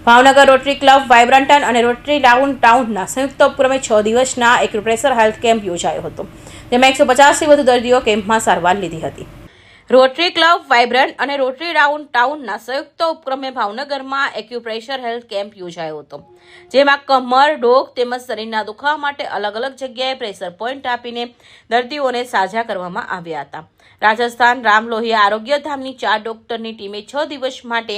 Bhavnagar rotary club વાઇબ્રન્ટન અને rotary ડાઉનટાઉનના સંયુક્ત ઉપક્રમે 6 દિવસના એક્યુપ્રેશર હેલ્થ કેમ્પ યોજાયો હતો, જેમાં 150થી વધુ દર્દીઓ કેમ્પમાં સારવાર લીધી હતી। રોટરી ક્લબ વાઇબ્રન્ટ અને રોટરી ડાઉનટાઉનના સંયુક્ત ઉપક્રમે ભાવનગરમાં એક્યુપ્રેશર હેલ્થ કેમ્પ યોજાયો હતો, જેમાં કમર, ડોક તેમજ શરીરના દુખાવા માટે અલગ અલગ જગ્યાએ પ્રેશર પોઈન્ટ આપીને દર્દીઓને સાજા કરવામાં આવ્યા હતા। રાજસ્થાન રામ લોહિયા આરોગ્ય ધામની 4 ડોક્ટરની ટીમે 6 દિવસ માટે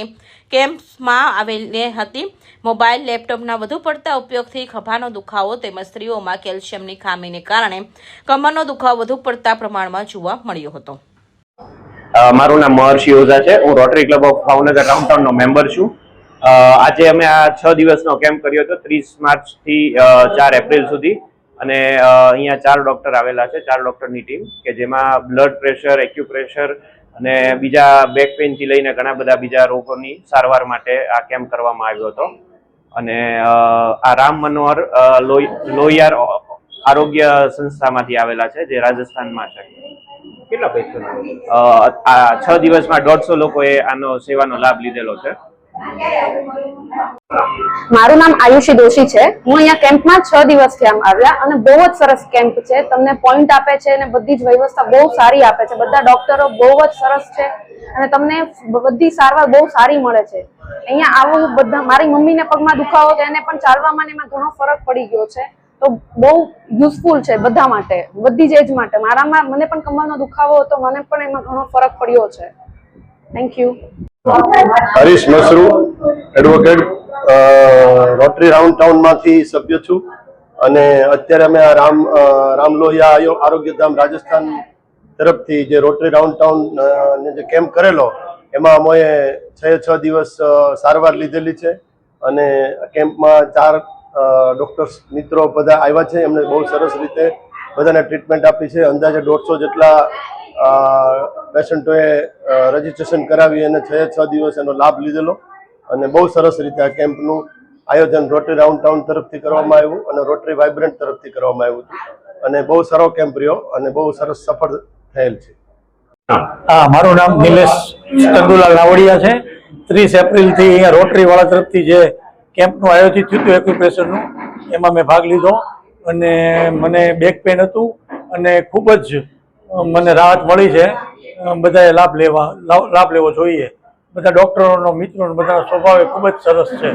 કેમ્પમાં આવેલી હતી। મોબાઈલ, લેપટોપના વધુ પડતા ઉપયોગથી ખભાનો દુખાવો તેમજ સ્ત્રીઓમાં કેલ્શિયમની ખામીને કારણે કમરનો દુખાવો વધુ પડતા પ્રમાણમાં જોવા મળ્યો હતો। મારું નામ મહર્ષિ ઓઝા છે। હું રોટરી ક્લબ ઓફ ભાવનગર ડાઉનટાઉનનો મેમ્બર છું। આજે અમે આ 6 દિવસનો કેમ્પ કર્યો હતો, 30 માર્ચથી 4 એપ્રિલ સુધી, અને અહીંયા 4 ડોક્ટર આવેલા છે, 4 ડોક્ટરની ટીમ, કે જેમાં બ્લડ પ્રેશર, એક્યુપ્રેશર અને બીજા બેક પેઇનથી લઈને ઘણા બધા બીજા રોગોની સારવાર માટે આ કેમ્પ કરવામાં આવ્યો હતો। અને આ રામ મનોહર લોહિયાર આરોગ્ય સંસ્થામાંથી આવેલા છે, જે રાજસ્થાનમાં છે। કેટલા પૈસા? આ 6 દિવસમાં 150 લોકોએ આનો સેવાનો લાભ લીધેલો છે। મારું નામ આયુષી દોશી છે। હું અહીંયા કેમ્પમાં 6 દિવસથી આવ્યા અને બહુ જ સરસ કેમ્પ છે। તમને પોઈન્ટ આપે છે અને બધી જ વ્યવસ્થા બહુ સારી આપે છે। બધા ડોક્ટરો બહુ જ સરસ છે અને તમને બધી સારવાર બહુ સારી મળે છે। અહીંયા આવું બધા, મારી મમ્મીને પગમાં દુખાવો તો એને પણ ચાલવામાં ને એમાં ઘણો ફરક પડી ગયો છે, તો બહુ યુઝફુલ છે બધા માટે, બધી જ એજ માટે। મારામાં મને પણ કમરનો દુખાવો હતો, મને પણ એમાં ઘણો ફરક પડ્યો છે। Thank you. Harish Masaru, advocate, Rotary ડાઉનટાઉનમાંથી સભ્ય છું, અને અત્યારે અમે આ રામ લોહિયા આરોગ્ય ધામ રાજસ્થાન તરફથી જે રોટરી ડાઉનટાઉન ને જે કેમ્પ કરેલો, એમાં અમે 6 દિવસ સારવાર લીધેલી છે। અને કેમ્પમાં 4 ડોક્ટર્સ મિત્રો બધા આવ્યા છે, એમને બહુ સરસ રીતે બધાને ટ્રીટમેન્ટ આપી છે। અંદાજે 150 જેટલા પેશન્ટોએ રજીસ્ટ્રેશન કરાવી અને 6 દિવસ એનો લાભ લીધેલો, અને બહુ સરસ રીતે આ કેમ્પનું આયોજન રોટરી ડાઉનટાઉન તરફથી કરવામાં આવ્યું અને રોટરી વાઇબ્રન્ટ તરફથી કરવામાં આવ્યું હતું, અને બહુ સારો કેમ્પ રહ્યો અને બહુ સરસ સફળ થયેલ છે। મારું નામ નિલેશ ચંદુલાલ નાવડિયા છે। 30 એપ્રિલથી અહીંયા રોટરી વાળા તરફથી જે કેમ્પનું આયોજિત થયું હતું એક્યુપ્રેશરનું, એમાં મેં ભાગ લીધો અને મને બેક પેન હતું અને ખૂબ જ મને રાહત મળી છે। બધાએ લાભ લેવો જોઈએ। બધા ડોક્ટરોનો, મિત્રોનો બધા સ્વભાવ ખૂબ જ સરસ છે।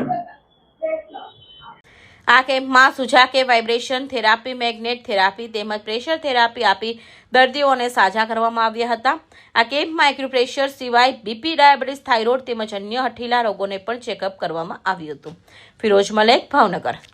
આ કેમ્પમાં સુજાકે વાઇબ્રેશન થેરાપી, મેગ્નેટ થેરાપી તેમજ પ્રેશર થેરાપી આપી દર્દીઓને સાજા કરવામાં આવ્યા હતા। આ કેમ્પમાં એક્યુપ્રેશર સિવાય બીપી, ડાયાબિટીસ, થાઇરોઇડ તેમજ અન્ય હઠીલા રોગોને પણ ચેકઅપ કરવામાં આવ્યું હતું। ફિરોઝ મલેક, ભાવનગર।